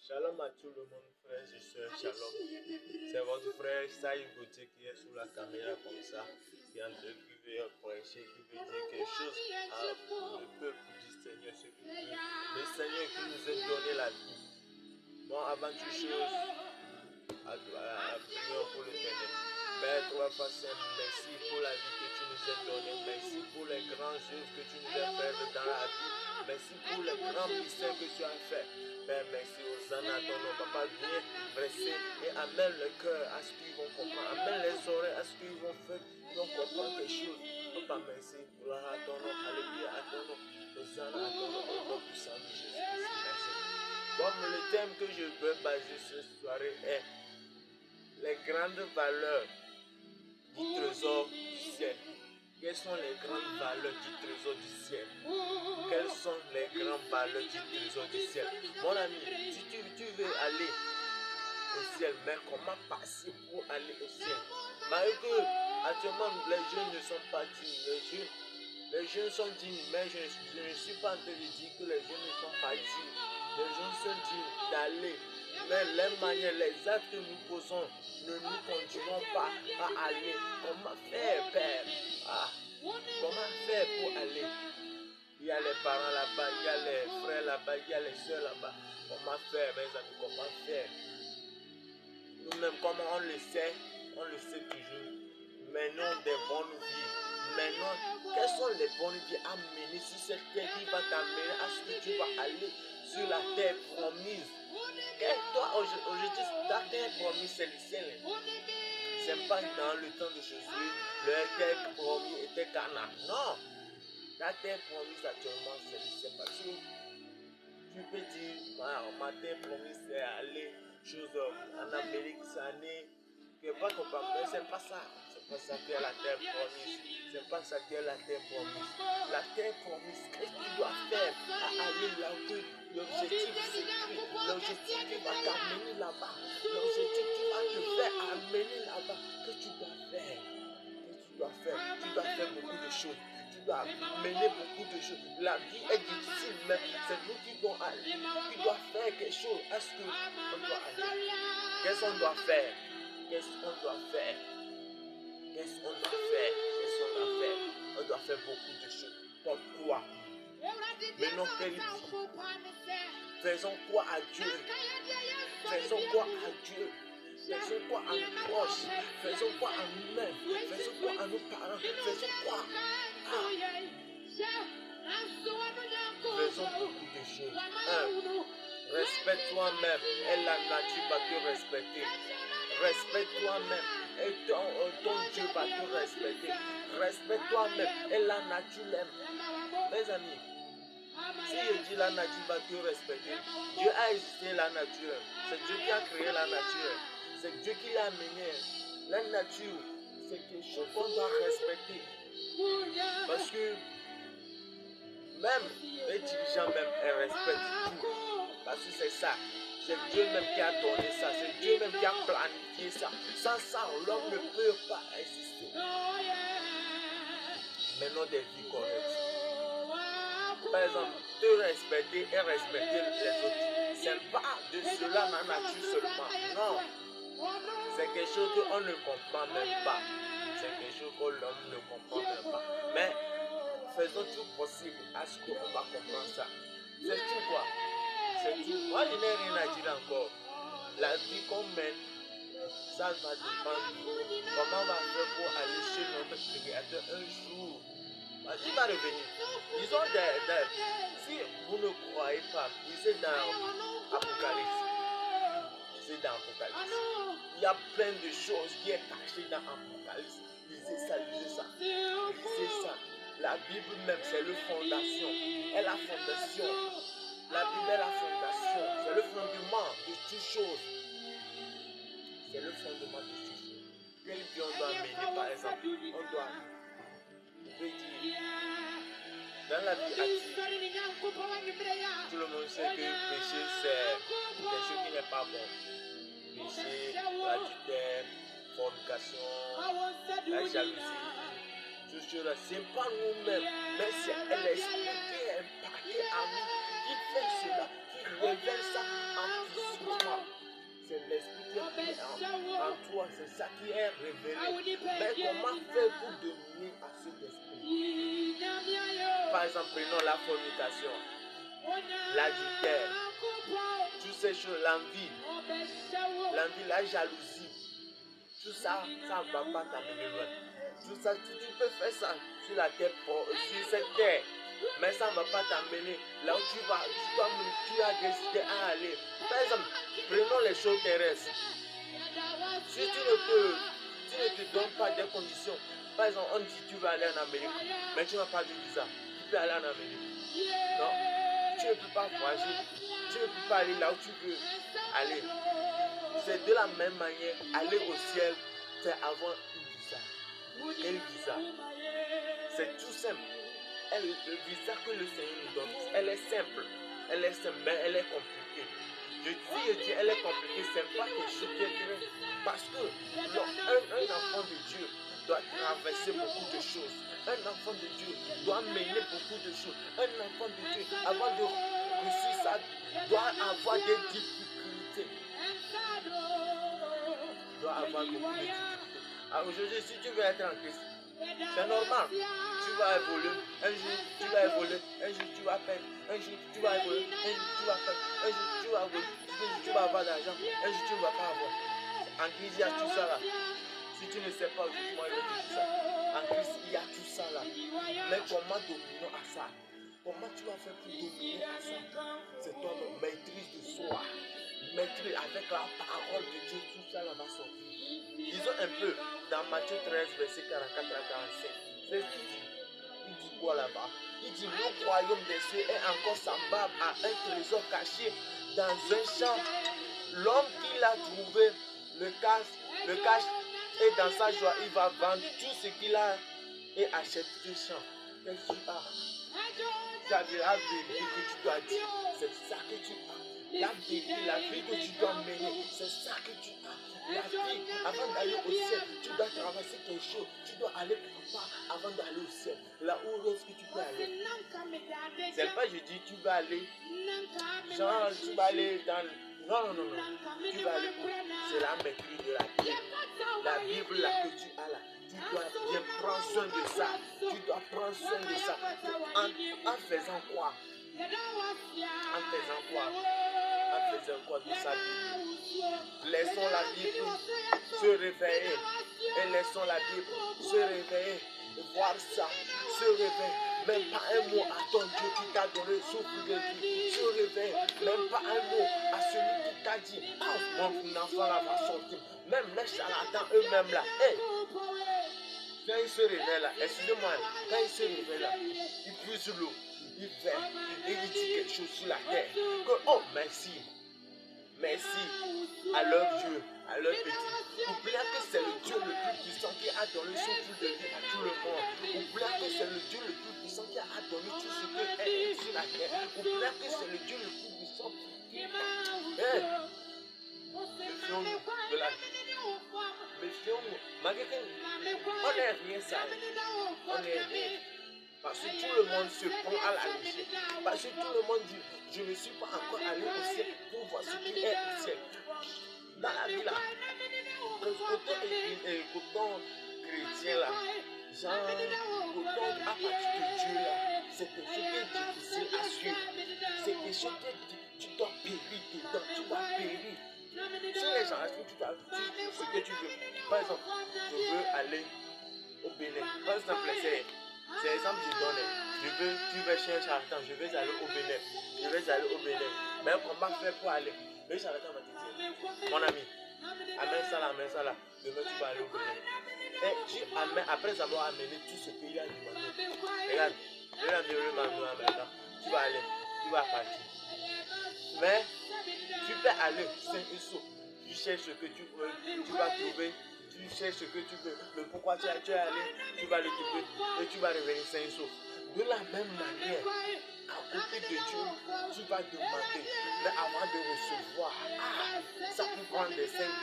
Shalom à tout le monde, frères et sœurs, shalom. C'est votre frère Saïd Gauthier qui est sous la caméra comme ça, qui est en train de prêcher, qui veut dire quelque chose à le peuple du Seigneur, ce que le Seigneur qui nous a donné la vie. Bon, avant toute chose, prions pour l'éternel. Père, toi, Saint, merci pour la vie que tu nous as donnée. Merci pour les grands œuvres que tu nous as faites dans la vie. Merci pour les grands mystères que tu as fait. Père, merci aux ânes à ton nom. Papa, viens dresser et amène le cœur à ce qu'ils vont comprendre. Amène les oreilles à ce qu'ils vont faire. Ils vont comprendre quelque chose. Papa, merci. Gloire à ton nom. Alléluia à ton nom. Aux ânes à ton nom. Au nom puissant de Jésus-Christ. Merci. Comme le thème que je veux baser cette soirée est les grandes valeurs du trésor du ciel. Quelles sont les grandes valeurs du trésor du ciel? Quelles sont les grandes valeurs du trésor du ciel? Mon ami, si tu veux aller au ciel, mais comment passer pour aller au ciel? Malgré que actuellement les jeunes ne sont pas dignes, les jeunes sont dignes, mais je ne suis pas en train de dire que les jeunes ne sont pas dignes. Les jeunes sont dignes d'aller, mais les manières, les actes que nous posons, ne nous conduisons pas à aller. Comment faire, Père? Comment faire pour aller? Il y a les parents là-bas, il y a les frères là-bas, il y a les soeurs là-bas. Comment faire, mes amis? Comment faire? Nous-mêmes, comment on le sait toujours. Menons des bonnes vies. Maintenant, quelles sont les bonnes vies à mener sur cette terre qui va t'amener à ce que tu vas aller sur la terre promise? Toi, aujourd'hui, ta terre promise, c'est le ciel. C'est pas dans le temps de Jésus, le terre promise était Canaan. Non! Ta terre promise actuellement, c'est le ciel. Parce que tu peux dire, ma terre promise, c'est aller en Amérique, c'est aller. Pas comprendre, mais c'est pas ça. C'est pas ça qui est la terre promise. C'est pas ça qui est la terre promise. La terre promise, qu'est-ce que tu dois faire à aller là où l'objectif s'écrit, l'objectif qui va t'amener là-bas, l'objectif qui va te faire amener là-bas, que tu dois faire? Qu'est-ce que tu dois faire? Tu dois faire beaucoup de choses. Tu dois mener beaucoup de choses. La vie est difficile, mais c'est nous qui dois aller. Tu dois faire quelque chose. Est-ce qu'on doit aller? Qu'est-ce qu'on doit faire? Qu'est-ce qu'on doit faire? Qu'est-ce qu'on doit faire? Qu'est-ce qu'on doit faire? On doit faire beaucoup de choses. Comme quoi? Menons quelle vie? Faisons quoi à Dieu? Faisons quoi à Dieu? Faisons quoi à nos proches? Faisons quoi à nous-mêmes? Faisons quoi à nos parents? Faisons quoi? Faisons beaucoup de choses. Respecte toi-même et la nature va te respecter. Respecte toi-même et ton Dieu va te respecter. Respecte toi-même et la nature l'aime. Mes amis, si je dis la nature va te respecter, Dieu a existé la nature. C'est Dieu qui a créé la nature. C'est Dieu qui l'a amené. La nature, c'est quelque chose qu'on doit respecter. Parce que même les dirigeants même, elles respectent tout. Parce que c'est ça. C'est Dieu même qui a donné ça. C'est Dieu même qui a planifié ça. Sans ça, l'homme ne peut pas exister. Menons des vies correctes. Par exemple, te respecter et respecter les autres. Ce n'est pas de cela la nature seulement. Non. C'est quelque chose qu'on ne comprend même pas. C'est quelque chose que l'homme ne comprend même pas. Mais faisons tout possible à ce qu'on va comprendre ça. C'est tout quoi. C'est tout. Moi, je n'ai rien à dire encore. La vie qu'on mène, ça va dépendre. Comment on va faire pour aller chez notre Créateur un jour? Il va revenir. Disons, si vous ne croyez pas, lisez dans Apocalypse. Lisez dans Apocalypse. Il y a plein de choses qui est cachées dans Apocalypse. Lisez ça, lisez ça. Lisez ça. La Bible même, c'est la fondation. Et la fondation. La Bible est la fondation. C'est le fondement de toutes choses. C'est le fondement de toutes choses. Quelle vie on doit mener, par exemple? On doit dire, dans la vie active, tout le monde sait que le péché, c'est quelque chose qui n'est pas bon. Péché, l'adultère, fornication, la jalousie, tout cela, ce n'est pas nous-mêmes, mais c'est l'esprit qui est impacté à nous, qui fait cela, qui révèle ça en physique. ça qui est révélé. Mais comment faire pour dominer à cet esprit? Par exemple, prenons la fornication, l'adultère, toutes ces choses, l'envie, la jalousie. Tout ça, ça ne va pas t'amener loin. Tout ça, tu peux faire ça sur la terre, sur cette terre. Mais ça ne va pas t'amener là où tu as décidé à aller. Par exemple, prenons les choses terrestres. Si tu ne te donnes pas des conditions, par exemple, on dit tu vas aller en Amérique, mais tu n'as pas de visa, tu peux aller en Amérique. Non, tu ne peux pas voyager, tu ne peux pas aller là où tu veux aller. C'est de la même manière, aller au ciel, c'est avoir une visa. Quel visa? C'est tout simple. Le visa que le Seigneur nous donne, elle est simple, mais elle est compliquée. Je dis, elle est compliquée, c'est pas quelque chose qui est très... Parce que un enfant de Dieu doit traverser beaucoup de choses. Un enfant de Dieu doit mener beaucoup de choses. Un enfant de Dieu, avant de réussir ça, doit avoir des difficultés. Doit avoir beaucoup de difficultés. Alors aujourd'hui, si tu veux être en Christ, c'est normal. Tu vas évoluer. Un jour, tu vas évoluer. Un jour, tu vas perdre. Un jour, tu vas évoluer. Un jour, tu vas perdre. Un jour, tu vas évoluer. Un jour, tu vas avoir d'argent. Un jour, tu ne vas pas avoir. En Christ, il y a tout ça là. Si tu ne sais pas, moi, je vais te dire ça. En Christ, il y a tout ça là. Mais comment dominer à ça? Comment tu vas faire pour dominer à ça? C'est ton maîtrise de soi. Maîtrise avec la parole de Dieu. Tout ça là va sortir. Disons un peu dans Matthieu 13, verset 44 à 45. C'est ce qu'il dit. Il dit quoi là-bas? Il dit le royaume des cieux est encore semblable à un trésor caché dans un champ. L'homme qui l'a trouvé le cache et dans sa joie, il va vendre tout ce qu'il a et acheter le champ. Qu'est-ce que tu as? Tu as de la vérité que tu dois dire. C'est ça que tu as. La vérité, la vie que tu dois mener, c'est ça que tu as. La vie, avant d'aller au ciel, tu dois traverser quelque chose. Tu dois aller quelque part avant d'aller au ciel. Là où est-ce que tu peux aller? C'est pas je dis tu vas aller. Genre, tu vas aller dans... Non. Tu vas aller où? C'est la maîtrise de la Bible. La Bible là que tu as là. Tu dois bien prendre soin de ça. Tu dois prendre soin de ça. En faisant quoi? En faisant quoi? En faisant quoi de sa Bible? Laissons la Bible se réveiller. Et laissons la Bible se réveiller. Voir ça. Se réveiller. Même pas un mot à ton Dieu qui t'a donné le souffle de vie. Se réveille. Même pas un mot à celui qui t'a dit, ah, mon enfant là va sortir. Même les charlatans eux-mêmes là. Hey, quand ils se réveillent là, excusez-moi, quand ils se réveillent là, ils puisent l'eau, ils veillent et ils disent quelque chose sur la terre. Que, oh, merci. Merci à leur Dieu, à leur petit. Oubliez que c'est le Dieu le plus puissant qui a donné son souffle de vie à tout le monde. Oubliez que c'est le Dieu le plus puissant qui a donné tout ce qui est sur la terre. Oubliez que c'est le Dieu le plus puissant qui a... Méfions-nous de la vie. Méfions-nous. Malgré qu'on n'est rien ça. On n'est rien. Parce que tout le monde se prend à la légère. Parce que tout le monde dit, je ne suis pas encore allé au ciel pour voir ce qui est au ciel. Dans la vie là, côté chrétien là, genre, côté à partir de Dieu là, c'est quelque chose qui est difficile à suivre. C'est quelque chose que tu dois périr dedans, tu dois périr. Si les gens respectent ce que tu veux, par exemple, je veux aller au Bénin. Par exemple, c'est l'exemple que je donne. Tu veux chez un charlatan, je vais aller au Bénin. Je vais aller au Bénin. Mais comment faire pour aller? Le charlatan va te dire, mon ami, amène ça là. Demain tu vas aller au Bénin. Et tu amènes, après avoir amené tout ce qu'il a demandé. Regarde, il a donné le manteau maintenant. Tu vas aller, tu vas partir. Mais tu peux aller sain et sauf. Tu cherches ce que tu veux, tu vas trouver. Tu cherches ce que tu veux, mais pourquoi tu es allé, tu vas le trouver et tu vas revenir sain et sauf. De la même manière, à côté de Dieu, tu vas demander, mais avant de recevoir, ça peut prendre 5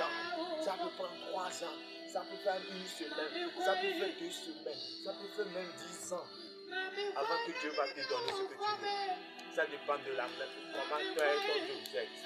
ans, ça peut prendre 3 ans, ça peut faire 1 semaine, ça peut faire 2 semaines, ça peut faire même 10 ans, avant que Dieu va te donner ce que tu veux. Ça dépend de la même, comment toi et ton Dieu vous êtes.